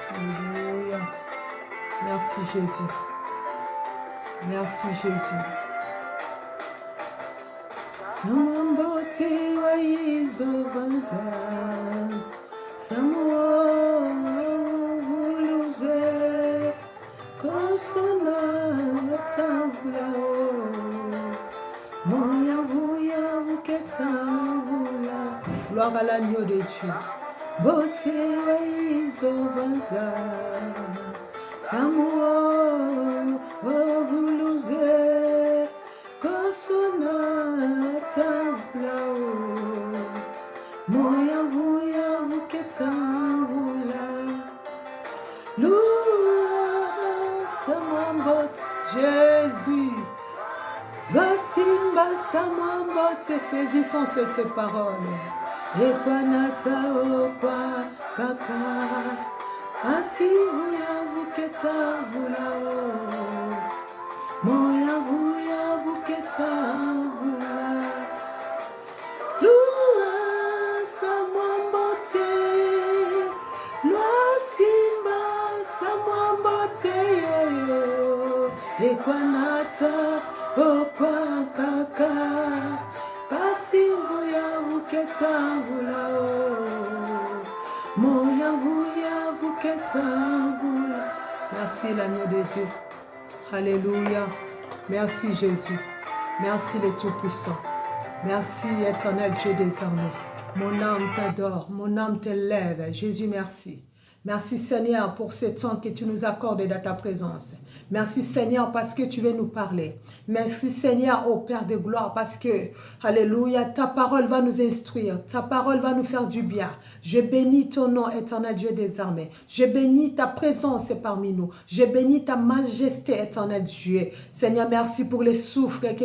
Alléluia. Merci Jésus. Merci Jésus. Samambote wa izovanza. Samuoluze. Kosona tabulao. Moya vuya vuketavula. Gloire à l'agneau de Dieu. Bote wa izovanza. Samuoluze. Kosona tablao. Moya vuya vuketavula. Loua samambot Jésus. Basimba samambot, saisissons cette parole. Ekwanata okwa kaka. Asivuya vuketavula. Moya vuya vuketavula. Loua samambote. Loua simba samambote. Ekwanata okwa kaka. Asivuya vuketavula. Moya vuya vuketavula. Merci l'agneau de Dieu. Alléluia. Merci Jésus. Merci le Tout-Puissant. Merci éternel Dieu des armées. Mon âme t'adore, mon âme t'élève. Jésus, merci. Merci Seigneur pour ce temps que tu nous accordes dans ta présence. Merci Seigneur parce que tu veux nous parler. Merci Seigneur au Père de gloire parce que, alléluia, ta parole va nous instruire. Ta parole va nous faire du bien. Je bénis ton nom éternel Dieu des armées. Je bénis ta présence parmi nous. Je bénis ta majesté éternel Dieu. Seigneur, merci pour les souffles que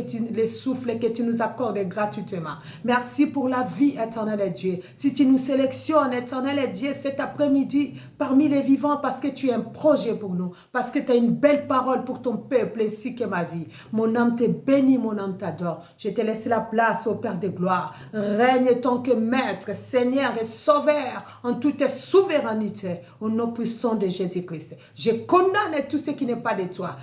tu nous accordes gratuitement. Merci pour la vie éternelle Dieu. Si tu nous sélectionnes éternel Dieu cet après-midi, parmi les vivants parce que tu as un projet pour nous, parce que tu as une belle parole pour ton peuple ainsi que ma vie. Mon âme te bénit, mon âme t'adore. Je te laisse la place au Père de gloire. Règne tant que maître, Seigneur et Sauveur en toute ta souveraineté au nom puissant de Jésus-Christ. Je condamne tout ce qui n'est pas de toi.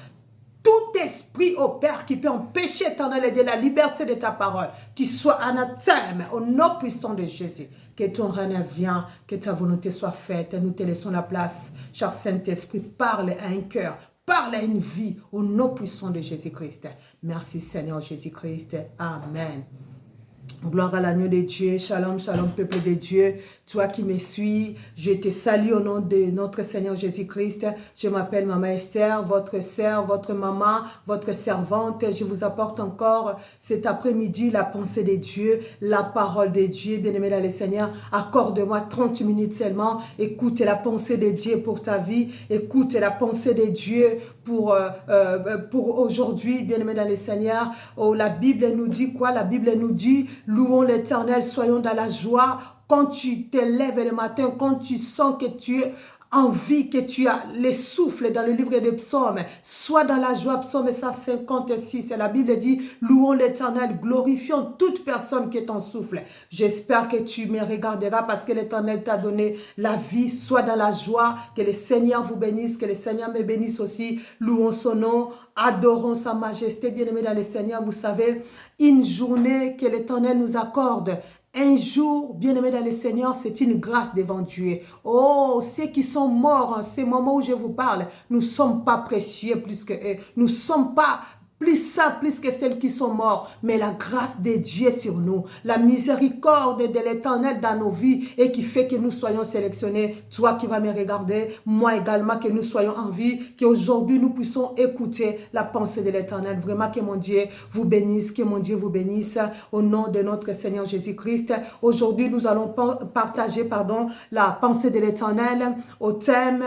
Tout esprit, au Père, qui peut empêcher éternel de la liberté de ta parole, qui soit anathème au nom puissant de Jésus. Que ton règne vienne, que ta volonté soit faite. Nous te laissons la place. Cher Saint-Esprit, parle à un cœur, parle à une vie au nom puissant de Jésus-Christ. Merci Seigneur Jésus-Christ. Amen. Gloire à l'agneau de Dieu, shalom, shalom, peuple de Dieu. Toi qui me suis, je te salue au nom de notre Seigneur Jésus-Christ. Je m'appelle Maman Esther, votre sœur, votre maman, votre servante. Je vous apporte encore cet après-midi la pensée de Dieu, la parole de Dieu. Bien-aimé dans le Seigneur, accorde-moi 30 minutes seulement. Écoute la pensée de Dieu pour ta vie. Écoute la pensée de Dieu pour aujourd'hui, bien-aimé dans le Seigneur. Oh, la Bible nous dit quoi? La Bible nous dit: louons l'Éternel, soyons dans la joie. Quand tu te lèves le matin, quand tu sens que tu es en vie, que tu as les souffles dans le livre des psaumes, sois dans la joie. Psaume 156, la Bible dit: louons l'Éternel, glorifions toute personne qui est en souffle. J'espère que tu me regarderas parce que l'Éternel t'a donné la vie. Sois dans la joie, que le Seigneur vous bénisse, que le Seigneur me bénisse aussi. Louons son nom, adorons sa majesté. Bien-aimés dans le Seigneur, vous savez, une journée que l'Éternel nous accorde, un jour, bien-aimé dans le Seigneur, c'est une grâce devant Dieu. Oh, ceux qui sont morts en ces moments où je vous parle, nous ne sommes pas précieux plus que eux. Nous ne sommes pas plus saints, plus que celles qui sont morts, mais la grâce de Dieu sur nous, la miséricorde de l'Éternel dans nos vies et qui fait que nous soyons sélectionnés. Toi qui vas me regarder, moi également, que nous soyons en vie, qu'aujourd'hui nous puissions écouter la pensée de l'Éternel. Vraiment que mon Dieu vous bénisse, que mon Dieu vous bénisse au nom de notre Seigneur Jésus-Christ. Aujourd'hui, nous allons partager la pensée de l'Éternel au thème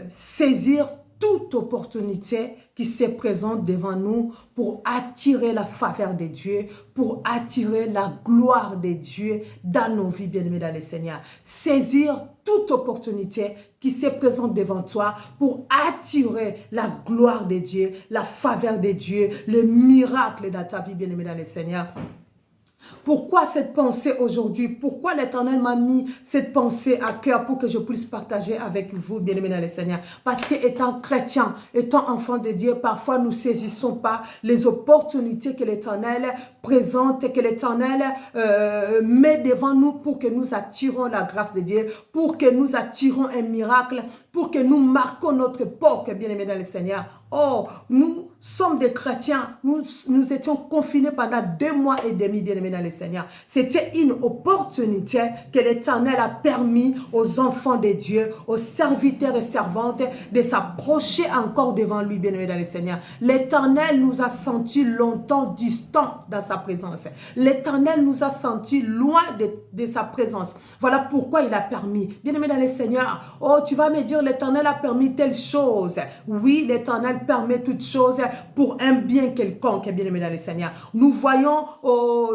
saisir toute opportunité qui se présente devant nous pour attirer la faveur de Dieu, pour attirer la gloire de Dieu dans nos vies, bien-aimés dans le Seigneur. Saisir toute opportunité qui se présente devant toi pour attirer la gloire de Dieu, la faveur de Dieu, le miracle dans ta vie, bien-aimés dans le Seigneur. Pourquoi cette pensée aujourd'hui? Pourquoi l'Éternel m'a mis cette pensée à cœur pour que je puisse partager avec vous, bien-aimés dans le Seigneur? Parce qu'étant chrétien, étant enfant de Dieu, parfois nous ne saisissons pas les opportunités que l'Éternel présente et que l'Éternel met devant nous pour que nous attirons la grâce de Dieu, pour que nous attirons un miracle, pour que nous marquons notre porte, bien-aimés dans le Seigneur. Oh, nous sommes des chrétiens. Nous étions confinés pendant 2 mois et demi, bien-aimés dans le Seigneur. C'était une opportunité que l'Éternel a permis aux enfants de Dieu, aux serviteurs et servantes de s'approcher encore devant lui, bien-aimés dans le Seigneur. L'Éternel nous a sentis longtemps distants dans sa présence. L'Éternel nous a sentis loin de sa présence. Voilà pourquoi il a permis. Bien-aimés dans le Seigneur, oh, tu vas me dire, l'Éternel a permis telle chose. Oui, l'Éternel permet toutes choses pour un bien quelconque, bien-aimé dans le Seigneur. Nous voyons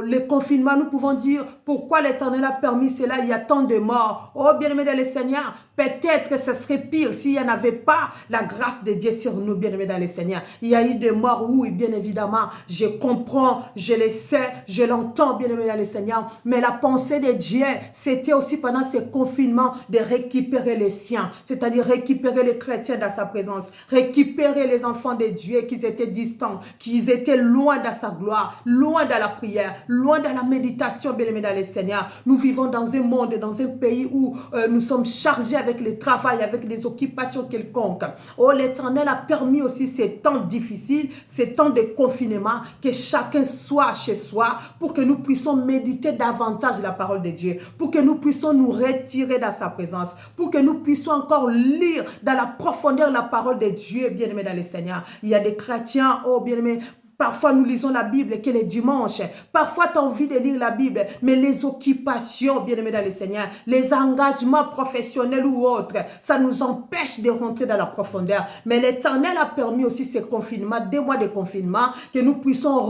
les confinements, nous pouvons dire pourquoi l'Éternel a permis cela, il y a tant de morts. Oh, bien-aimé dans le Seigneur, peut-être que ce serait pire s'il n'y en avait pas la grâce de Dieu sur nous, bien-aimés dans le Seigneur. Il y a eu des morts, oui, bien évidemment, je comprends, je le sais, je l'entends, bien-aimé dans le Seigneur, mais la pensée de Dieu, c'était aussi pendant ces confinements de récupérer les siens, c'est-à-dire récupérer les chrétiens dans sa présence, récupérer les enfants de Dieu qui étaient distants, qui étaient loin de sa gloire, loin de la prière, loin de la méditation, bien-aimés dans le Seigneur. Nous vivons dans un monde, dans un pays où nous sommes chargés avec le travail, avec des occupations quelconques. Oh, l'Éternel a permis aussi ces temps difficiles, ces temps de confinement, que chacun soit chez soi pour que nous puissions méditer davantage la parole de Dieu, pour que nous puissions nous retirer dans sa présence, pour que nous puissions encore lire dans la profondeur la parole de Dieu, bien-aimé dans le Seigneur. Il y a des chrétiens, oh bien-aimé, parfois, nous lisons la Bible que les dimanches. Parfois, tu as envie de lire la Bible, mais les occupations, bien-aimés dans le Seigneur, les engagements professionnels ou autres, ça nous empêche de rentrer dans la profondeur. Mais l'Éternel a permis aussi ces confinements, 2 mois de confinement, que nous puissions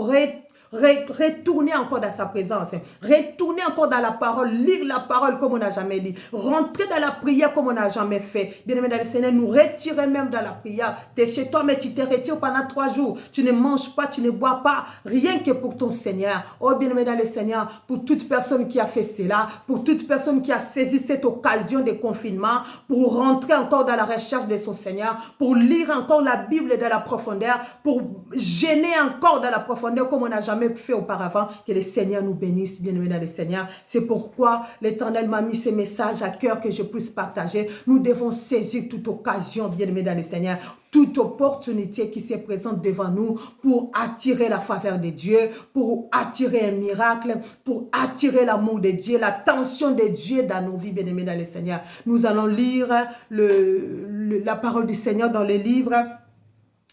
retourner encore dans sa présence, retourner encore dans la parole, lire la parole comme on n'a jamais lu, rentrer dans la prière comme on n'a jamais fait. Bien-aimé dans le Seigneur, nous retirer même dans la prière. Tu es chez toi, mais tu te retires pendant 3 jours. Tu ne manges pas, tu ne bois pas, rien que pour ton Seigneur. Oh, bien-aimé dans le Seigneur, pour toute personne qui a fait cela, pour toute personne qui a saisi cette occasion de confinement, pour rentrer encore dans la recherche de son Seigneur, pour lire encore la Bible dans la profondeur, pour gêner encore dans la profondeur comme on n'a jamais fait auparavant. Que le Seigneur nous bénisse, bien-aimés dans le Seigneur. C'est pourquoi l'Éternel m'a mis ces messages à cœur que je puisse partager. Nous devons saisir toute occasion, bien-aimés dans le Seigneur, toute opportunité qui se présente devant nous pour attirer la faveur de Dieu, pour attirer un miracle, pour attirer l'amour de Dieu, l'attention de Dieu dans nos vies, bien-aimés dans le Seigneur. Nous allons lire la parole du Seigneur dans les livres.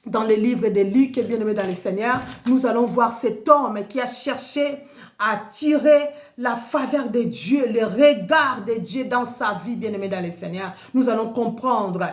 Dans le livre de Luc, bien-aimé dans le Seigneur, nous allons voir cet homme qui a cherché à attirer la faveur de Dieu, le regard de Dieu dans sa vie, bien-aimé dans le Seigneur. Nous allons comprendre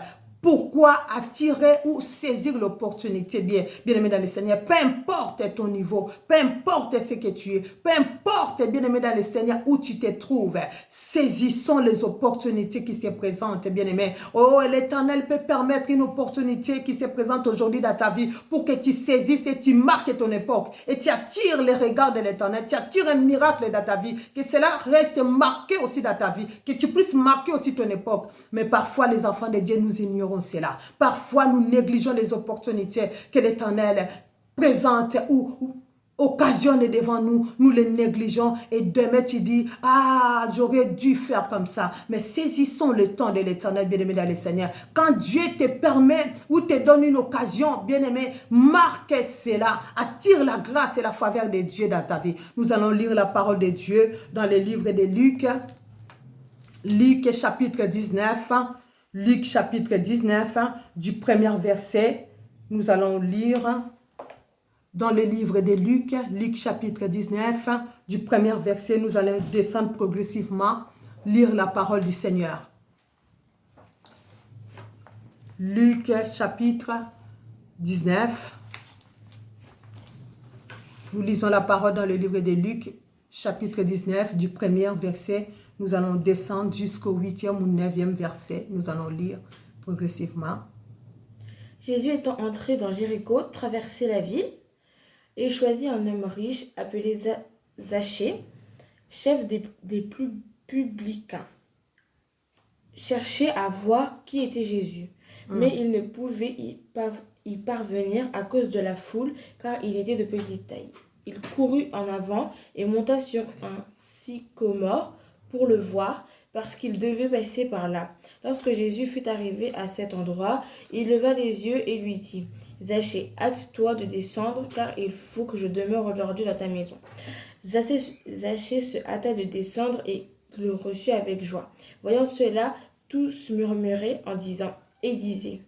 pourquoi attirer ou saisir l'opportunité, bien-aimé dans le Seigneur. Peu importe ton niveau, peu importe ce que tu es, peu importe, bien-aimé dans le Seigneur, où tu te trouves, saisissons les opportunités qui se présentent, bien-aimé. Oh, l'Éternel peut permettre une opportunité qui se présente aujourd'hui dans ta vie pour que tu saisisses et tu marques ton époque et tu attires les regards de l'Éternel, tu attires un miracle dans ta vie, que cela reste marqué aussi dans ta vie, que tu puisses marquer aussi ton époque. Mais parfois, les enfants de Dieu, nous ignorons cela. Parfois, nous négligeons les opportunités que l'Éternel présente ou occasionne devant nous, nous les négligeons et demain tu dis, ah, j'aurais dû faire comme ça. Mais saisissons le temps de l'Éternel, bien-aimé dans le Seigneur. Quand Dieu te permet ou te donne une occasion, bien-aimé, marque cela, attire la grâce et la faveur de Dieu dans ta vie. Nous allons lire la parole de Dieu dans le livre de Luc, Luc chapitre 19, Luc chapitre 19, du premier verset, nous allons lire dans le livre de Luc, Luc chapitre 19, du premier verset, nous allons descendre progressivement, lire la parole du Seigneur. Luc chapitre 19, nous lisons la parole dans le livre de Luc, chapitre 19, du premier verset, nous allons descendre jusqu'au 8e ou 9e verset. Nous allons lire progressivement. Jésus étant entré dans Jéricho, traversait la ville et choisit un homme riche appelé Zachée, chef des publicains, cherchait à voir qui était Jésus, mais il ne pouvait y parvenir à cause de la foule, car il était de petite taille. Il courut en avant et monta sur un sycomore pour le voir, parce qu'il devait passer par là. Lorsque Jésus fut arrivé à cet endroit, il leva les yeux et lui dit, « Zachée, hâte-toi de descendre, car il faut que je demeure aujourd'hui dans ta maison. » Zachée se hâta de descendre et le reçut avec joie. Voyant cela, tous murmuraient en disant, et disaient,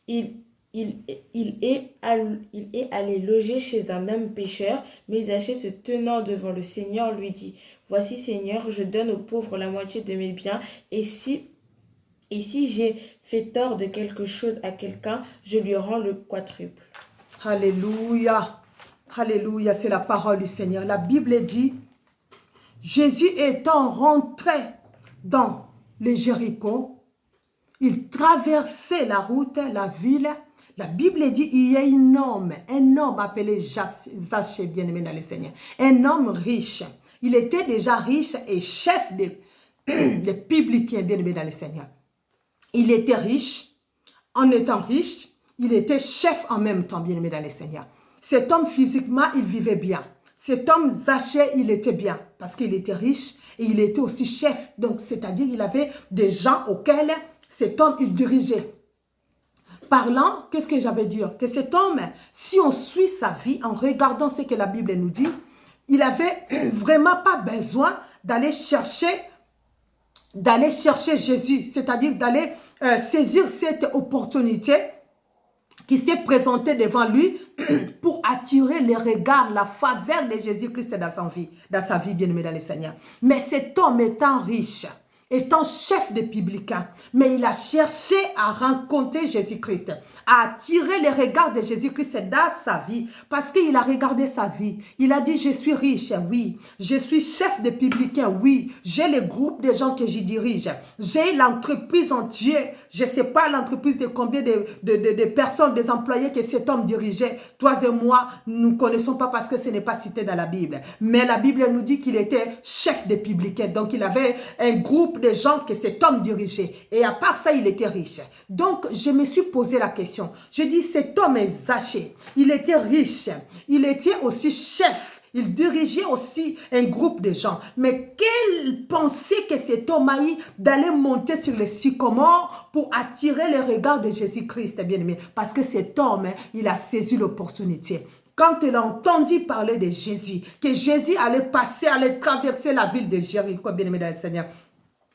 il est allé loger chez un homme pécheur, mais Zachée se tenant devant le Seigneur lui dit, « Voici Seigneur, je donne aux pauvres la moitié de mes biens, et si j'ai fait tort de quelque chose à quelqu'un, je lui rends le quadruple. » Alléluia. Alléluia, c'est la parole du Seigneur. La Bible dit, Jésus étant rentré dans le Jéricho, il traversait la route, la ville. La Bible dit, il y a un homme appelé Zachée, bien-aimé dans le Seigneur. Un homme riche. Il était déjà riche et chef des publicains, bien-aimé dans le Seigneur. Il était riche. En étant riche, il était chef en même temps, bien-aimé dans le Seigneur. Cet homme, physiquement, il vivait bien. Cet homme, Zachée, il était bien parce qu'il était riche et il était aussi chef. Donc, c'est-à-dire, il avait des gens auxquels cet homme, il dirigeait. Parlant, qu'est-ce que j'avais dire? Que cet homme, si on suit sa vie en regardant ce que la Bible nous dit, il n'avait vraiment pas besoin d'aller chercher Jésus, c'est-à-dire d'aller saisir cette opportunité qui s'est présentée devant lui pour attirer les regards, la faveur de Jésus-Christ dans sa vie bien-aimée dans le Seigneur. Mais cet homme étant riche, étant chef des publicains, mais il a cherché à rencontrer Jésus-Christ, à attirer les regards de Jésus-Christ dans sa vie, parce qu'il a regardé sa vie. Il a dit, je suis riche, oui. Je suis chef des publicains, oui. J'ai le groupe de gens que j'y dirige. J'ai l'entreprise entière. Je ne sais pas l'entreprise de combien de personnes, des employés que cet homme dirigeait. Toi et moi, nous ne connaissons pas parce que ce n'est pas cité dans la Bible. Mais la Bible nous dit qu'il était chef des publicains. Donc, il avait un groupe de gens que cet homme dirigeait. Et à part ça, il était riche. Donc, je me suis posé la question. Je dis, cet homme est Zachée. Il était riche. Il était aussi chef. Il dirigeait aussi un groupe de gens. Mais quelle pensée que cet homme a eu d'aller monter sur le sycomore pour attirer les regards de Jésus-Christ, bien-aimé. Parce que cet homme, il a saisi l'opportunité. Quand il a entendu parler de Jésus, que Jésus allait passer, allait traverser la ville de Jéricho, bien-aimé dans le Seigneur,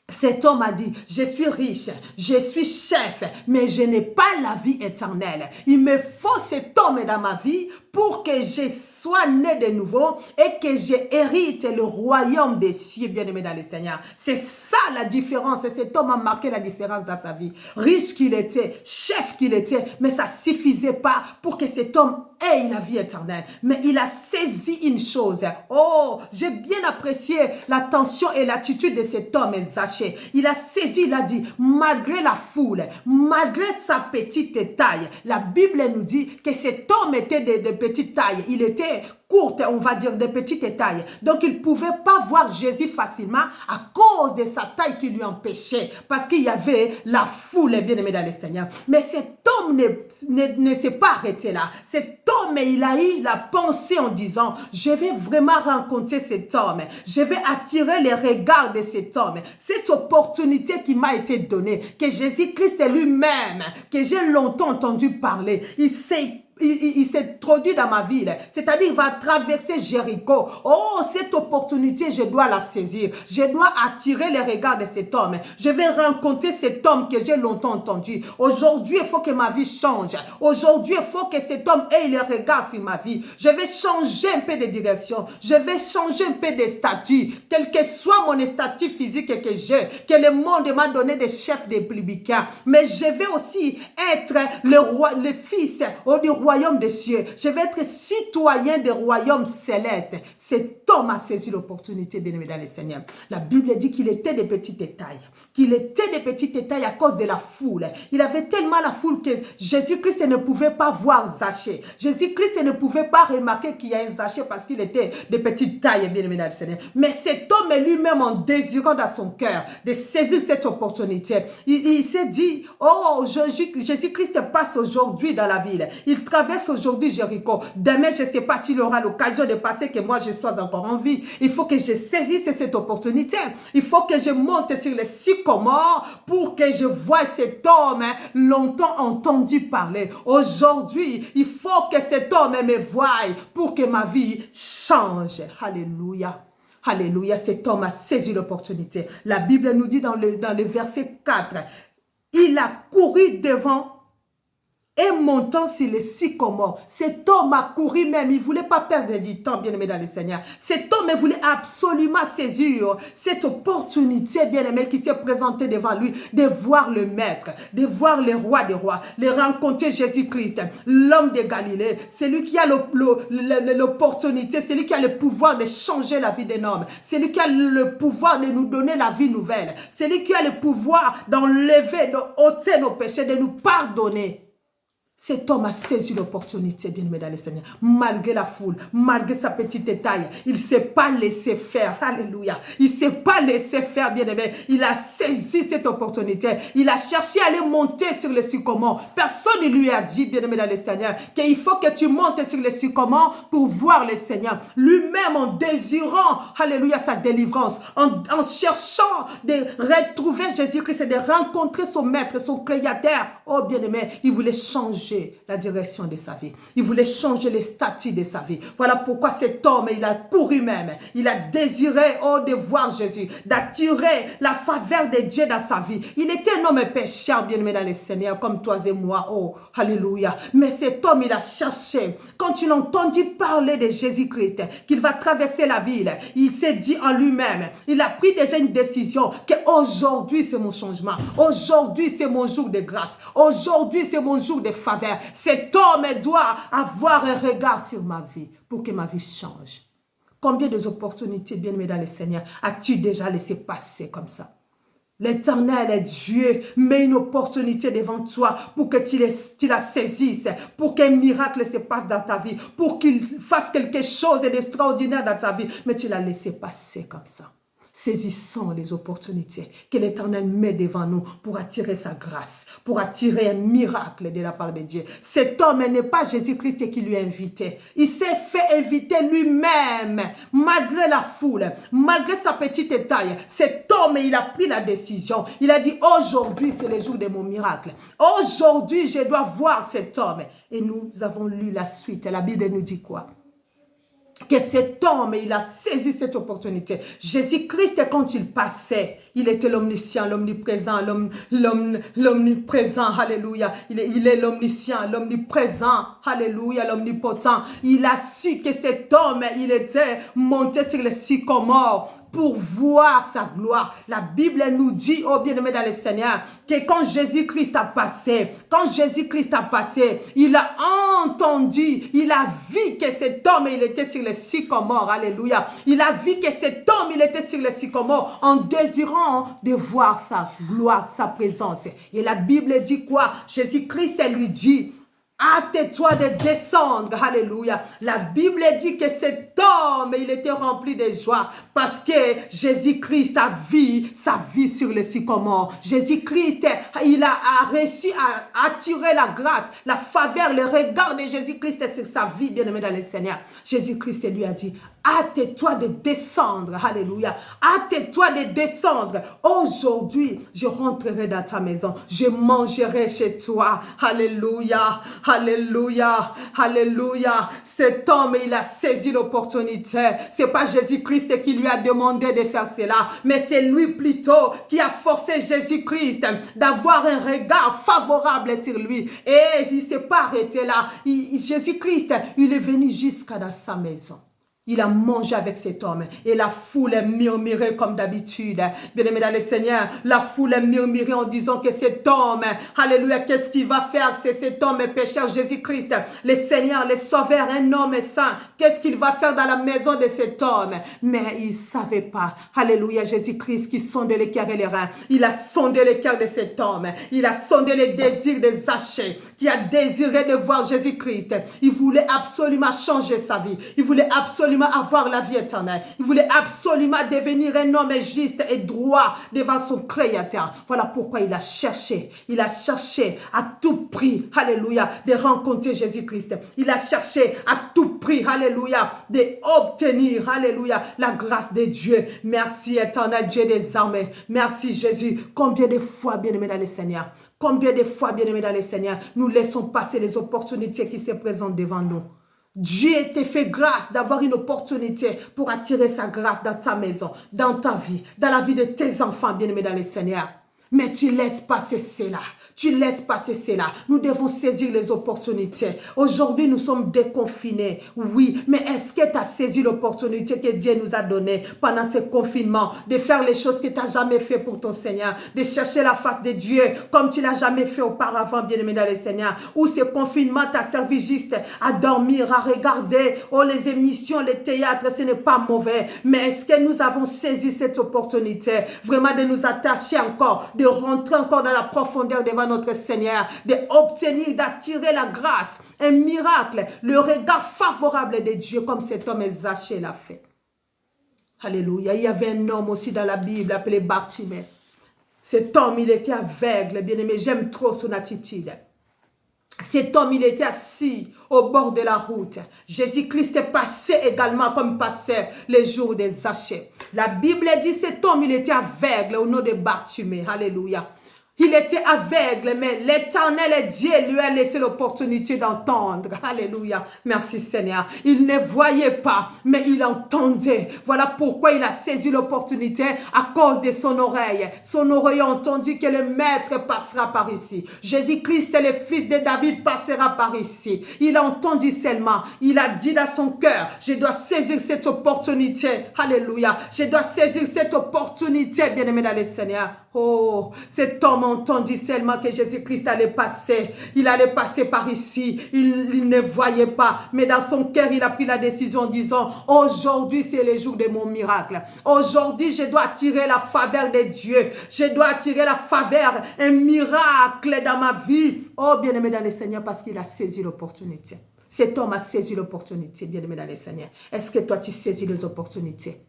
cet homme a dit, je suis riche, je suis chef, mais je n'ai pas la vie éternelle. Il me faut cet homme dans ma vie pour que je sois né de nouveau et que j'hérite le royaume des cieux, bien-aimé dans le Seigneur. C'est ça la différence. Et cet homme a marqué la différence dans sa vie. Riche qu'il était, chef qu'il était, mais ça ne suffisait pas pour que cet homme ait la vie éternelle. Mais il a saisi une chose. Oh, j'ai bien apprécié l'attention et l'attitude de cet homme, Zachée. Il a saisi, il a dit, malgré la foule, malgré sa petite taille, la Bible nous dit que cet homme était de petite taille. Il était courte, on va dire, de petite taille. Donc, il ne pouvait pas voir Jésus facilement à cause de sa taille qui lui empêchait. Parce qu'il y avait la foule, bien-aimé dans le Seigneur. Mais cet homme ne s'est pas arrêté là. Cet homme, il a eu la pensée en disant, je vais vraiment rencontrer cet homme. Je vais attirer les regards de cet homme. Cette opportunité qui m'a été donnée, que Jésus-Christ lui-même, que j'ai longtemps entendu parler, il s'est introduit dans ma ville. C'est-à-dire, il va traverser Jéricho. Oh, cette opportunité, je dois la saisir. Je dois attirer les regards de cet homme. Je vais rencontrer cet homme que j'ai longtemps entendu. Aujourd'hui, il faut que ma vie change. Aujourd'hui, il faut que cet homme ait les regards sur ma vie. Je vais changer un peu de direction. Je vais changer un peu de statut. Quel que soit mon statut physique que j'ai, que le monde m'a donné des chefs des publicains. Mais je vais aussi être le fils ou du roi royaume des cieux. Je vais être citoyen des royaumes célestes. Cet homme a saisi l'opportunité, bien-aimé dans le Seigneur. La Bible dit qu'il était de petite taille. Qu'il était de petite taille à cause de la foule. Il avait tellement la foule que Jésus-Christ ne pouvait pas voir Zachée. Jésus-Christ ne pouvait pas remarquer qu'il y a un Zachée parce qu'il était de petite taille, bien-aimé dans le Seigneur. Mais cet homme lui-même, en désirant dans son cœur de saisir cette opportunité, il s'est dit, oh, Jésus-Christ passe aujourd'hui dans la ville. Il traverse aujourd'hui Jéricho. Demain, je ne sais pas s'il aura l'occasion de passer, que moi je sois encore en vie. Il faut que je saisisse cette opportunité. Il faut que je monte sur les sycomores pour que je voie cet homme longtemps entendu parler. Aujourd'hui, il faut que cet homme me voie pour que ma vie change. Alléluia. Alléluia, cet homme a saisi l'opportunité. La Bible nous dit dans le verset 4, il a couru devant et montant sur les sycomores. Cet homme a couru même, il ne voulait pas perdre du temps, bien-aimé dans le Seigneur. Cet homme voulait absolument saisir cette opportunité, bien-aimé, qui s'est présentée devant lui, de voir le Maître, de voir le Roi des Rois, de rencontrer Jésus-Christ, l'homme de Galilée, celui qui a l'opportunité, celui qui a le pouvoir de changer la vie d'un homme, celui qui a le pouvoir de nous donner la vie nouvelle, celui qui a le pouvoir d'enlever, d'ôter nos péchés, de nous pardonner. Cet homme a saisi l'opportunité, bien-aimé dans le Seigneur, malgré la foule, malgré sa petite taille. Il ne s'est pas laissé faire. Alléluia. Il ne s'est pas laissé faire, bien-aimé. Il a saisi cette opportunité. Il a cherché à aller monter sur le sycomore. Personne ne lui a dit, bien-aimé dans le Seigneur, qu'il faut que tu montes sur le sycomore pour voir le Seigneur. Lui-même, en désirant, alléluia, sa délivrance, en cherchant de retrouver Jésus-Christ et de rencontrer son Maître, son Créateur. Oh, bien-aimé, il voulait changer la direction de sa vie. Il voulait changer les statuts de sa vie. Voilà pourquoi cet homme, il a couru même. Il a désiré, oh, de voir Jésus, d'attirer la faveur de Dieu dans sa vie. Il était un homme pécheur, bien-aimé dans le Seigneur, comme toi et moi. Oh, alléluia. Mais cet homme, il a cherché. Quand il a entendu parler de Jésus-Christ, qu'il va traverser la ville, il s'est dit en lui-même, il a pris déjà une décision qu'aujourd'hui, c'est mon changement. Aujourd'hui, c'est mon jour de grâce. Aujourd'hui, c'est mon jour de faveur. Cet homme doit avoir un regard sur ma vie pour que ma vie change. Combien d'opportunités, bien-aimé dans le Seigneur, as-tu déjà laissé passer comme ça? L'Éternel Dieu met une opportunité devant toi pour que tu la saisisses, pour qu'un miracle se passe dans ta vie, pour qu'il fasse quelque chose d'extraordinaire dans ta vie, mais tu l'as laissé passer comme ça. Saisissons les opportunités que l'Éternel met devant nous pour attirer sa grâce, pour attirer un miracle de la part de Dieu. Cet homme n'est pas Jésus-Christ qui lui a invité. Il s'est fait inviter lui-même, malgré la foule, malgré sa petite taille. Cet homme, il a pris la décision. Il a dit, aujourd'hui, c'est le jour de mon miracle. Aujourd'hui, je dois voir cet homme. Et nous avons lu la suite. La Bible nous dit quoi? Que cet homme, il a saisi cette opportunité. Jésus-Christ, quand il passait, il était l'omniscient, l'omniprésent, l'omniprésent, alléluia. Il est l'omniscient, l'omniprésent, alléluia, l'omnipotent. Il a su que cet homme, il était monté sur le sycomore pour voir sa gloire. La Bible nous dit, oh bien-aimé dans le Seigneur, que quand Jésus-Christ a passé, il a entendu, il a vu que cet homme, il était sur le sycomore, alléluia. Il a vu que cet homme, il était sur le sycomore en désirant de voir sa gloire, sa présence. Et la Bible dit quoi? Jésus-Christ lui dit, hâte-toi de descendre, alléluia. La Bible dit que cet homme, il était rempli de joie parce que Jésus-Christ a vu sa vie sur le sycomore. Jésus-Christ, il a reçu à attirer la grâce, la faveur, le regard de Jésus-Christ sur sa vie, bien-aimé dans le Seigneur. Jésus-Christ lui a dit, hâte-toi de descendre, alléluia. Hâte-toi de descendre. Aujourd'hui, je rentrerai dans ta maison. Je mangerai chez toi. Alléluia, alléluia, alléluia. Cet homme, il a saisi l'opportunité. C'est pas Jésus-Christ qui lui a demandé de faire cela, mais c'est lui plutôt qui a forcé Jésus-Christ d'avoir un regard favorable sur lui. Et il ne s'est pas arrêté là. Jésus-Christ, il est venu jusqu'à dans sa maison. Il a mangé avec cet homme et la foule a murmuré comme d'habitude. Bien-aimé dans le Seigneur, la foule a murmuré en disant que cet homme, alléluia, qu'est-ce qu'il va faire? C'est cet homme pécheur, Jésus-Christ, le Seigneur, le Sauveur, un homme saint. Qu'est-ce qu'il va faire dans la maison de cet homme? Mais il ne savait pas, alléluia, Jésus-Christ qui sondait les cœurs et les reins. Il a sondé les cœurs de cet homme. Il a sondé les désirs de Zachée, qui a désiré de voir Jésus-Christ. Il voulait absolument changer sa vie. Il voulait absolument avoir la vie éternelle. Il voulait absolument devenir un homme juste et droit devant son Créateur. Voilà pourquoi il a cherché à tout prix, alléluia, de rencontrer Jésus-Christ. Il a cherché à tout prix, alléluia, d'obtenir, alléluia, la grâce de Dieu. Merci éternel Dieu des armées. Merci Jésus. Combien de fois, bien-aimé dans le Seigneur, combien de fois, bien-aimé dans le Seigneur, nous laissons passer les opportunités qui se présentent devant nous. Dieu t'a fait grâce d'avoir une opportunité pour attirer sa grâce dans ta maison, dans ta vie, dans la vie de tes enfants, bien-aimés dans le Seigneur. Mais tu laisses passer cela. Tu laisses passer cela. Nous devons saisir les opportunités. Aujourd'hui, nous sommes déconfinés. Oui, mais est-ce que tu as saisi l'opportunité que Dieu nous a donnée pendant ce confinement de faire les choses que tu n'as jamais fait pour ton Seigneur, de chercher la face de Dieu comme tu l'as jamais fait auparavant, bien-aimé dans le Seigneur, où ce confinement t'a servi juste à dormir, à regarder les émissions, les théâtres, ce n'est pas mauvais. Mais est-ce que nous avons saisi cette opportunité vraiment de nous attacher encore, de rentrer encore dans la profondeur devant notre Seigneur, d'obtenir, d'attirer la grâce, un miracle, le regard favorable de Dieu comme cet homme Zachée l'a fait. Alléluia. Il y avait un homme aussi dans la Bible appelé Bartimée. Cet homme, il était aveugle, bien-aimé, j'aime trop son attitude. Cet homme, il était assis au bord de la route. Jésus-Christ est passé également comme passait les jours des Zachée. La Bible dit cet homme, il était aveugle au nom de Bartimée. Alléluia. Il était aveugle, mais l'Éternel Dieu lui a laissé l'opportunité d'entendre. Alléluia. Merci Seigneur. Il ne voyait pas, mais il entendait. Voilà pourquoi il a saisi l'opportunité à cause de son oreille. Son oreille a entendu que le Maître passera par ici. Jésus-Christ, le fils de David, passera par ici. Il a entendu seulement. Il a dit dans son cœur, je dois saisir cette opportunité. Alléluia. Je dois saisir cette opportunité, bien-aimé dans le Seigneur. Oh, cet homme a entendu seulement que Jésus-Christ allait passer. Il allait passer par ici. Il ne voyait pas. Mais dans son cœur, il a pris la décision en disant, aujourd'hui, c'est le jour de mon miracle. Aujourd'hui, je dois attirer la faveur de Dieu. Je dois attirer la faveur, un miracle dans ma vie. Oh, bien-aimé dans le Seigneur, parce qu'il a saisi l'opportunité. Cet homme a saisi l'opportunité, bien-aimé dans le Seigneur. Est-ce que toi, tu saisis les opportunités?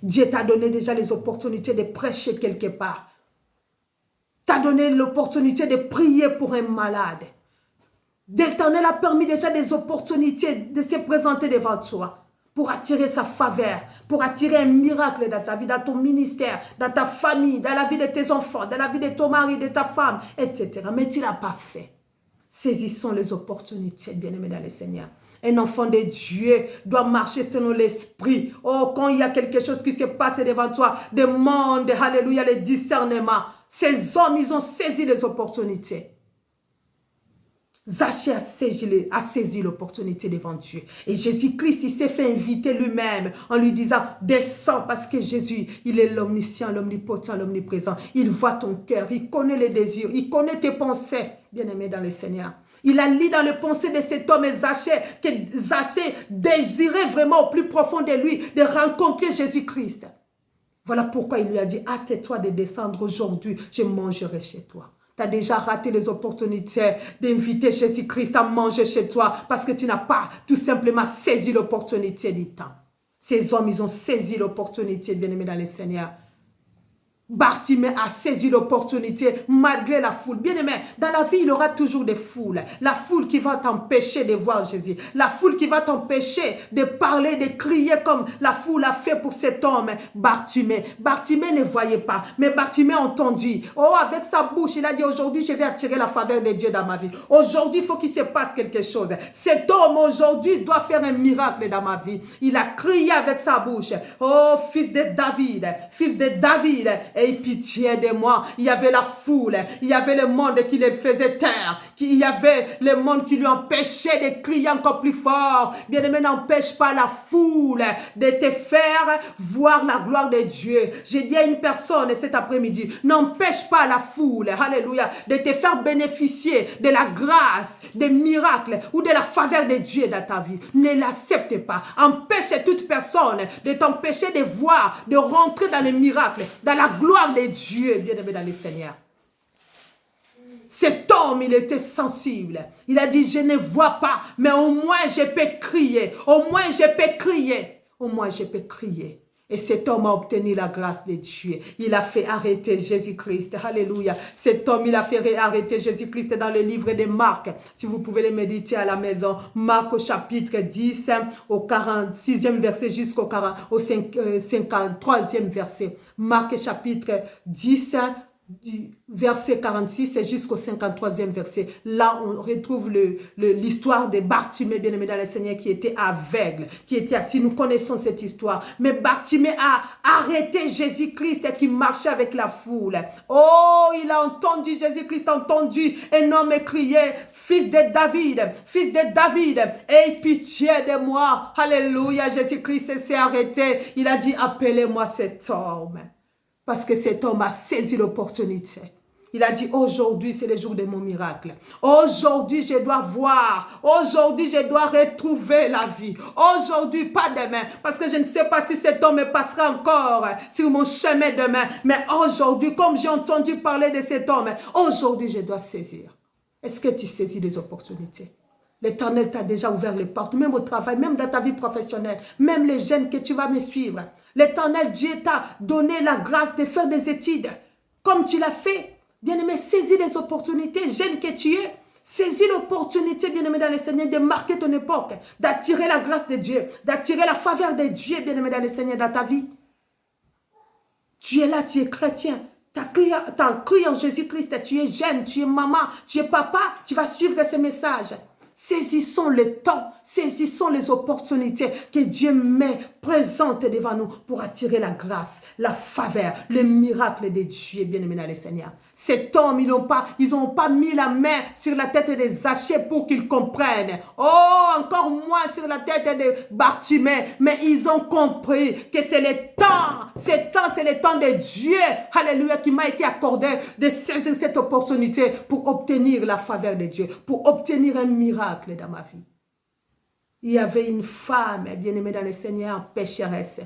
Dieu t'a donné déjà les opportunités de prêcher quelque part. T'a donné l'opportunité de prier pour un malade. L'Éternel a permis déjà des opportunités de se présenter devant toi pour attirer sa faveur, pour attirer un miracle dans ta vie, dans ton ministère, dans ta famille, dans la vie de tes enfants, dans la vie de ton mari, de ta femme, etc. Mais tu ne l'as pas fait. Saisissons les opportunités, bien-aimés dans le Seigneur. Un enfant de Dieu doit marcher selon l'esprit. Oh, quand il y a quelque chose qui se passe devant toi, demande, alléluia, le discernement. Ces hommes, ils ont saisi les opportunités. Zachée a saisi l'opportunité devant Dieu. Et Jésus-Christ, il s'est fait inviter lui-même en lui disant, descends parce que Jésus, il est l'omniscient, l'omnipotent, l'omniprésent. Il voit ton cœur, il connaît les désirs, il connaît tes pensées, bien-aimé dans le Seigneur. Il a lu dans les pensées de cet homme Zachée que Zachée désirait vraiment au plus profond de lui de rencontrer Jésus-Christ. Voilà pourquoi il lui a dit, hâte-toi de descendre aujourd'hui, je mangerai chez toi. Tu as déjà raté les opportunités d'inviter Jésus-Christ à manger chez toi parce que tu n'as pas tout simplement saisi l'opportunité du temps. Ces hommes, ils ont saisi l'opportunité, bien-aimés dans le Seigneur. Bartimée a saisi l'opportunité malgré la foule. Bien aimé, dans la vie, il y aura toujours des foules. La foule qui va t'empêcher de voir Jésus. La foule qui va t'empêcher de parler, de crier comme la foule a fait pour cet homme, Bartimée. Bartimée ne voyait pas, mais Bartimée a entendu. Oh, avec sa bouche, il a dit aujourd'hui, je vais attirer la faveur de Dieu dans ma vie. Aujourd'hui, il faut qu'il se passe quelque chose. Cet homme, aujourd'hui, doit faire un miracle dans ma vie. Il a crié avec sa bouche. Oh, fils de David, Aie pitié de moi. Il y avait la foule, il y avait le monde qui les faisait taire, il y avait le monde qui lui empêchait de crier encore plus fort. Bien-aimé, n'empêche pas la foule de te faire voir la gloire de Dieu. J'ai dit à une personne cet après-midi, n'empêche pas la foule, alléluia, de te faire bénéficier de la grâce, des miracles ou de la faveur de Dieu dans ta vie. Ne l'accepte pas. Empêche toute personne de t'empêcher de voir, de rentrer dans les miracles, dans la gloire de Dieu, bien-aimé dans le Seigneur. Cet homme, il était sensible. Il a dit, je ne vois pas, mais au moins je peux crier. Au moins je peux crier. Au moins je peux crier. Et cet homme a obtenu la grâce de Dieu. Il a fait arrêter Jésus-Christ. Alléluia. Cet homme, il a fait arrêter Jésus-Christ dans le livre de Marc. Si vous pouvez le méditer à la maison. Marc au chapitre 10, au 46e verset jusqu'au 53e verset. Marc chapitre 10, du verset 46 jusqu'au 53e verset. Là, on retrouve l'histoire de Bartimée, bien-aimé dans le Seigneur, qui était aveugle, qui était assis. Nous connaissons cette histoire. Mais Bartimée a arrêté Jésus-Christ qui marchait avec la foule. Oh, il a entendu, Jésus-Christ a entendu un homme crier, fils de David, aie pitié de moi. Alléluia, Jésus-Christ s'est arrêté. Il a dit, appelez-moi cet homme. Parce que cet homme a saisi l'opportunité. Il a dit, aujourd'hui, c'est le jour de mon miracle. Aujourd'hui, je dois voir. Aujourd'hui, je dois retrouver la vie. Aujourd'hui, pas demain. Parce que je ne sais pas si cet homme passera encore sur mon chemin demain. Mais aujourd'hui, comme j'ai entendu parler de cet homme, aujourd'hui, je dois saisir. Est-ce que tu saisis les opportunités? L'Éternel t'a déjà ouvert les portes, même au travail, même dans ta vie professionnelle, même les jeunes que tu vas me suivre. L'Éternel Dieu t'a donné la grâce de faire des études, comme tu l'as fait. Bien-aimé, saisis les opportunités, jeune que tu es. Saisis l'opportunité, bien-aimé dans le Seigneur, de marquer ton époque, d'attirer la grâce de Dieu, d'attirer la faveur de Dieu, bien-aimé dans le Seigneur, dans ta vie. Tu es là, tu es chrétien. Tu as cru en Jésus-Christ, tu es jeune, tu es maman, tu es papa, tu vas suivre ces messages. Saisissons le temps, saisissons les opportunités que Dieu met présentes devant nous pour attirer la grâce, la faveur, le miracle de Dieu, bien-aimé dans le Seigneur. Cet homme, ils n'ont pas mis la main sur la tête des Zachée pour qu'ils comprennent. Oh, encore moins sur la tête de Bartimée, mais ils ont compris que c'est le temps, c'est le temps de Dieu, alléluia, qui m'a été accordé de saisir cette opportunité pour obtenir la faveur de Dieu, pour obtenir un miracle dans ma vie. Il y avait une femme, bien-aimée dans le Seigneur, pécheresse.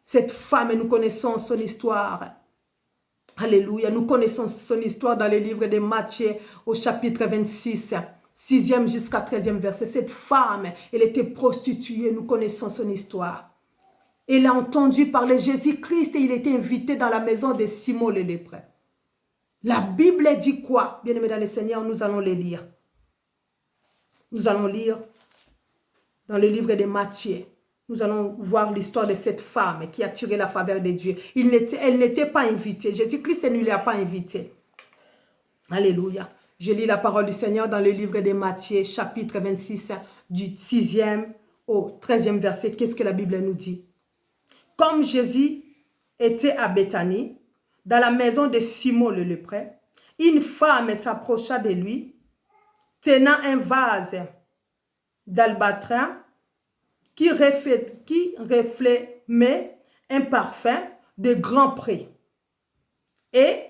Cette femme, nous connaissons son histoire. Alléluia, nous connaissons son histoire dans le livre de Matthieu au chapitre 26, 6e jusqu'à 13e verset. Cette femme, elle était prostituée, nous connaissons son histoire. Elle a entendu parler de Jésus-Christ et il était invité dans la maison de Simon le lépreux. La Bible dit quoi? Bien-aimés dans le Seigneur, nous allons les lire. Nous allons lire dans le livre de Matthieu. Nous allons voir l'histoire de cette femme qui a tiré la faveur de Dieu. Elle n'était pas invitée. Jésus-Christ ne l'a pas invitée. Alléluia. Je lis la parole du Seigneur dans le livre de Matthieu, chapitre 26, du 6e au 13e verset. Qu'est-ce que la Bible nous dit? Comme Jésus était à Béthanie, dans la maison de Simon le lépreux, une femme s'approcha de lui, tenant un vase d'albâtre qui reflétait un parfum de grand prix. Et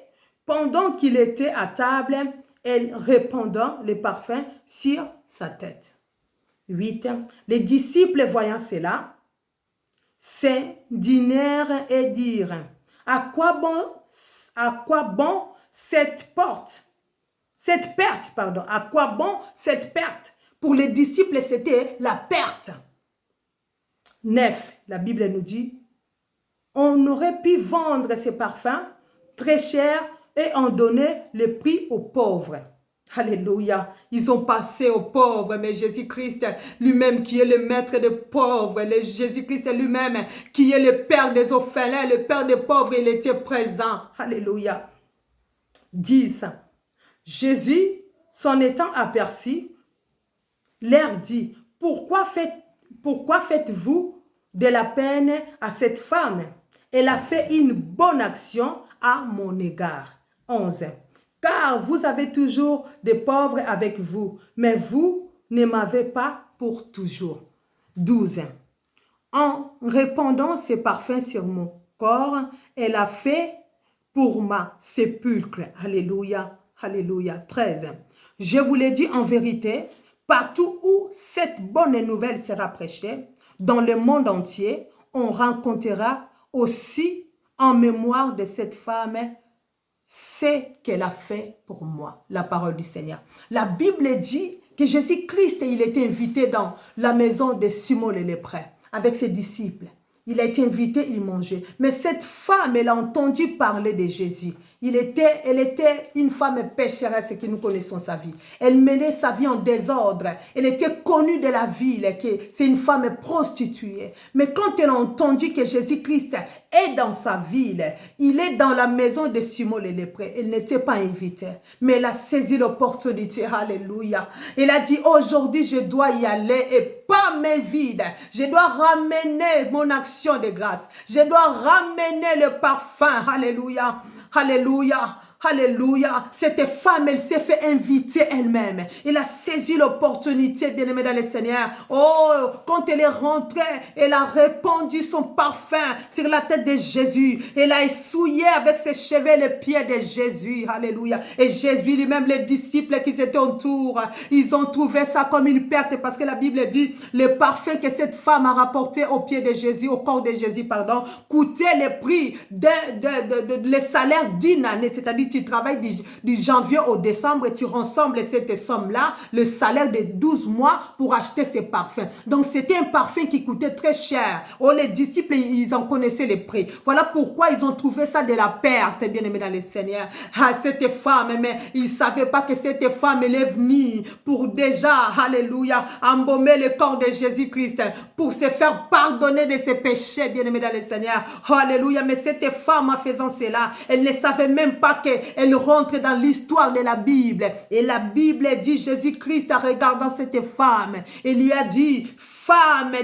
pendant qu'il était à table, elle répandant le parfum sur sa tête. 8. Les disciples voyant cela, s'indignèrent et dirent, à quoi bon cette perte? Pour les disciples, c'était la perte. 9. La Bible nous dit, on aurait pu vendre ces parfums très cher et en donner le prix aux pauvres. Alléluia. Ils ont passé aux pauvres, mais Jésus-Christ lui-même qui est le maître des pauvres, Jésus-Christ lui-même qui est le père des orphelins, le père des pauvres, il était présent. Alléluia. 10. Jésus, s'en étant aperçu, leur dit, pourquoi faites-vous de la peine à cette femme? Elle a fait une bonne action à mon égard. 11. Car vous avez toujours des pauvres avec vous, mais vous ne m'avez pas pour toujours. 12. En répandant ses parfums sur mon corps, elle a fait pour ma sépulcre. Alléluia, alléluia. 13. Je vous l'ai dit en vérité, partout où cette bonne nouvelle sera prêchée, dans le monde entier, on rencontrera aussi en mémoire de cette femme ce qu'elle a fait pour moi, la parole du Seigneur. La Bible dit que Jésus-Christ, il était invité dans la maison de Simon le lépreux avec ses disciples. Il a été invité, il mangeait. Mais cette femme, elle a entendu parler de Jésus. Elle était une femme pécheresse que nous connaissons sa vie. Elle menait sa vie en désordre. Elle était connue de la ville, que c'est une femme prostituée. Mais quand elle a entendu que Jésus-Christ est dans sa ville, il est dans la maison de Simon le lépreux, elle n'était pas invitée. Mais elle a saisi l'opportunité. Alléluia. Elle a dit, aujourd'hui, je dois y aller et pas main vide. Je dois ramener mon action de grâce. Je dois ramener le parfum. Alléluia. Alléluia. Alléluia. Cette femme, elle s'est fait inviter elle-même. Elle a saisi l'opportunité, bien-aimée dans le Seigneur. Oh, quand elle est rentrée, elle a répandu son parfum sur la tête de Jésus. Elle a essuyé avec ses cheveux les pieds de Jésus. Alléluia. Et Jésus lui-même, les disciples qui étaient autour, ils ont trouvé ça comme une perte parce que la Bible dit, le parfum que cette femme a rapporté au pied de Jésus, au corps de Jésus, pardon, coûtait le prix le salaire d'une année, c'est-à-dire tu travailles du janvier au décembre et tu rassembles cette somme-là, le salaire de 12 mois pour acheter ces parfums. Donc, c'était un parfum qui coûtait très cher. Oh, les disciples, ils en connaissaient les prix. Voilà pourquoi ils ont trouvé ça de la perte, bien aimé dans le Seigneur. Ah, cette femme, mais ils ne savaient pas que cette femme, elle est venue pour déjà, alléluia, embaumer le corps de Jésus-Christ, pour se faire pardonner de ses péchés, bien aimé dans le Seigneur. Oh, alléluia, mais cette femme, en faisant cela, elle ne savait même pas qu'elle rentre dans l'histoire de la Bible. Et la Bible dit, Jésus-Christ, en regardant cette femme, il lui a dit, femme,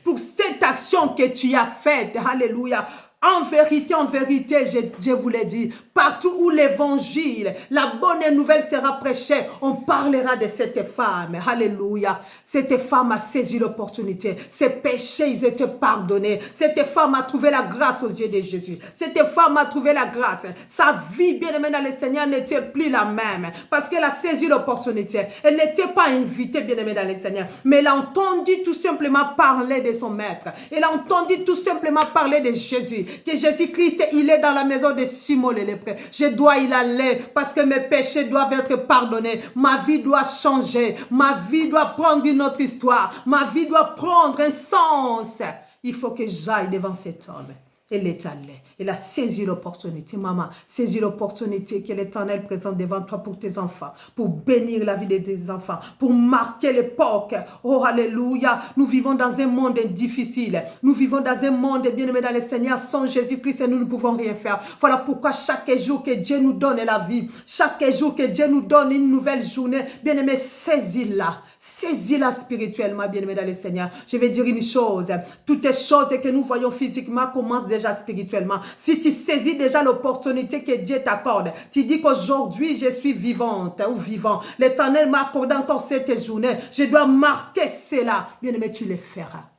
pour cette action que tu as faite, alléluia, en vérité, je vous l'ai dit, partout où l'évangile, la bonne nouvelle sera prêchée, on parlera de cette femme. Alléluia. Cette femme a saisi l'opportunité. Ses péchés, ils étaient pardonnés. Cette femme a trouvé la grâce aux yeux de Jésus. Cette femme a trouvé la grâce. Sa vie, bien aimée dans le Seigneur, n'était plus la même parce qu'elle a saisi l'opportunité. Elle n'était pas invitée, bien aimée dans le Seigneur, mais elle a entendu tout simplement parler de son maître. Elle a entendu tout simplement parler de Jésus. Que Jésus-Christ, il est dans la maison de Simon le lépreux. Je dois y aller parce que mes péchés doivent être pardonnés. Ma vie doit changer. Ma vie doit prendre une autre histoire. Ma vie doit prendre un sens. Il faut que j'aille devant cet homme. Elle est allée. Elle a saisi l'opportunité. Maman, saisis l'opportunité que l'Éternel présente devant toi pour tes enfants, pour bénir la vie de tes enfants, pour marquer l'époque. Oh, alléluia. Nous vivons dans un monde difficile. Nous vivons dans un monde, bien-aimé dans le Seigneur, sans Jésus-Christ, et nous ne pouvons rien faire. Voilà pourquoi chaque jour que Dieu nous donne la vie, chaque jour que Dieu nous donne une nouvelle journée, bien-aimé, saisis-la. Saisis-la spirituellement, bien-aimé dans le Seigneur. Je vais dire une chose. Toutes les choses que nous voyons physiquement commencent déjà spirituellement. Si tu saisis déjà l'opportunité que Dieu t'accorde, tu dis qu'aujourd'hui je suis vivante ou vivant, l'Éternel m'a accordé encore cette journée, je dois marquer cela. Bien-aimé, tu le feras.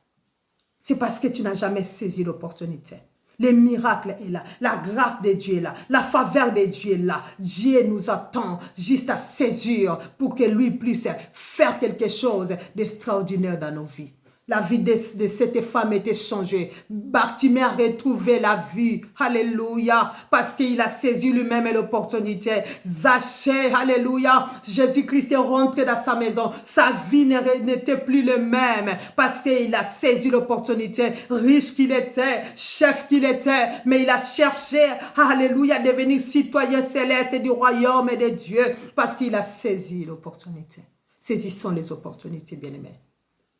C'est parce que tu n'as jamais saisi l'opportunité. Le miracle est là, la grâce de Dieu est là, la faveur de Dieu est là. Dieu nous attend juste à saisir pour que lui puisse faire quelque chose d'extraordinaire dans nos vies. La vie de cette femme était changée. Bartimée a retrouvé la vie. Alléluia. Parce qu'il a saisi lui-même l'opportunité. Zachée, alléluia. Jésus-Christ est rentré dans sa maison. Sa vie n'était plus le même. Parce qu'il a saisi l'opportunité. Riche qu'il était, chef qu'il était. Mais il a cherché, alléluia, à devenir citoyen céleste du royaume de Dieu. Parce qu'il a saisi l'opportunité. Saisissons les opportunités, bien-aimés.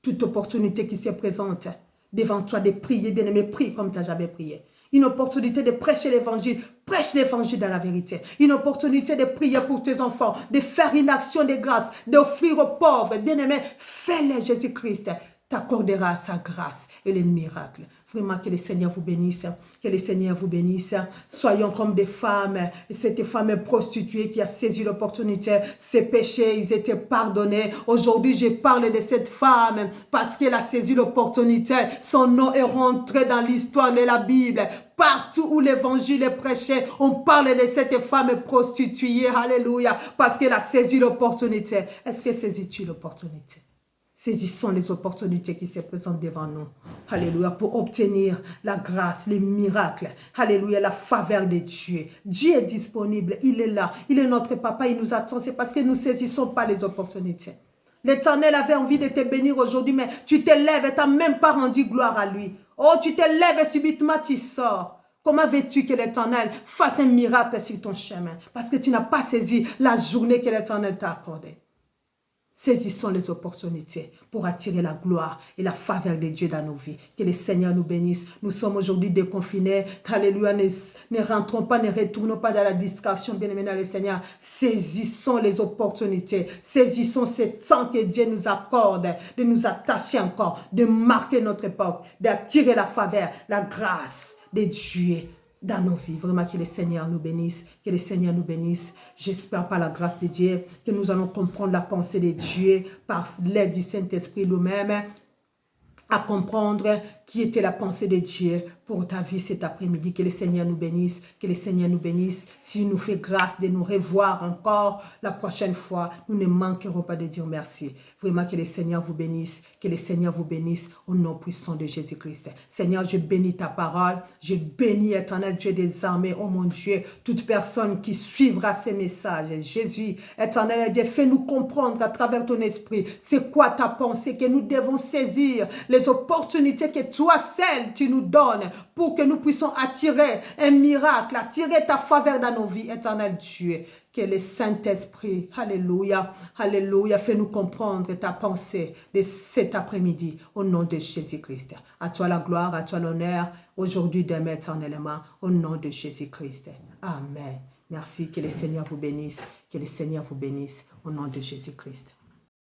Toute opportunité qui se présente devant toi de prier, bien-aimé, prie comme tu n'as jamais prié. Une opportunité de prêcher l'évangile, prêche l'évangile dans la vérité. Une opportunité de prier pour tes enfants, de faire une action de grâce, d'offrir aux pauvres, bien-aimé, fais-le Jésus-Christ. t'accordera sa grâce et les miracles. Vraiment, que le Seigneur vous bénisse, que le Seigneur vous bénisse. Soyons comme des femmes, cette femme prostituée qui a saisi l'opportunité, ses péchés, ils étaient pardonnés. Aujourd'hui, je parle de cette femme parce qu'elle a saisi l'opportunité. Son nom est rentré dans l'histoire de la Bible. Partout où l'évangile est prêché, on parle de cette femme prostituée, alléluia, parce qu'elle a saisi l'opportunité. Est-ce que saisis-tu l'opportunité? Saisissons les opportunités qui se présentent devant nous. Alléluia, pour obtenir la grâce, les miracles. Alléluia, la faveur de Dieu. Dieu est disponible, il est là. Il est notre papa, il nous attend. C'est parce que nous ne saisissons pas les opportunités. L'Éternel avait envie de te bénir aujourd'hui, mais tu te lèves et tu n'as même pas rendu gloire à lui. Oh, tu te lèves et subitement tu sors. Comment veux-tu que l'Éternel fasse un miracle sur ton chemin? Parce que tu n'as pas saisi la journée que l'Éternel t'a accordée. Saisissons les opportunités pour attirer la gloire et la faveur de Dieu dans nos vies. Que le Seigneur nous bénisse. Nous sommes aujourd'hui déconfinés. Alléluia. Ne rentrons pas, ne retournons pas dans la distraction. Bien-aimés dans le Seigneur. Saisissons les opportunités. Saisissons ce temps que Dieu nous accorde de nous attacher encore, de marquer notre époque, d'attirer la faveur, la grâce de Dieu dans nos vies. Vraiment que le Seigneur nous bénisse, que le Seigneur nous bénisse. J'espère par la grâce de Dieu que nous allons comprendre la pensée de Dieu par l'aide du Saint-Esprit lui-même, à comprendre qui était la pensée de Dieu pour ta vie cet après-midi. Que le Seigneur nous bénisse, que le Seigneur nous bénisse. S'il nous fait grâce de nous revoir encore la prochaine fois, nous ne manquerons pas de dire merci. Vraiment que le Seigneur vous bénisse, que le Seigneur vous bénisse au nom puissant de Jésus-Christ. Seigneur, je bénis ta parole, je bénis éternel Dieu des armées, oh mon Dieu, toute personne qui suivra ces messages. Jésus, éternel Dieu, fais-nous comprendre à travers ton esprit, c'est quoi ta pensée, que nous devons saisir les opportunités que toi seul tu nous donnes pour que nous puissions attirer un miracle, attirer ta faveur dans nos vies, éternel Dieu. Que le Saint-Esprit, alléluia, alléluia, fais-nous comprendre ta pensée de cet après-midi au nom de Jésus-Christ. À toi la gloire, à toi l'honneur, aujourd'hui, demain, éternellement, au nom de Jésus-Christ. Amen. Merci, que le Seigneur vous bénisse, que le Seigneur vous bénisse au nom de Jésus-Christ.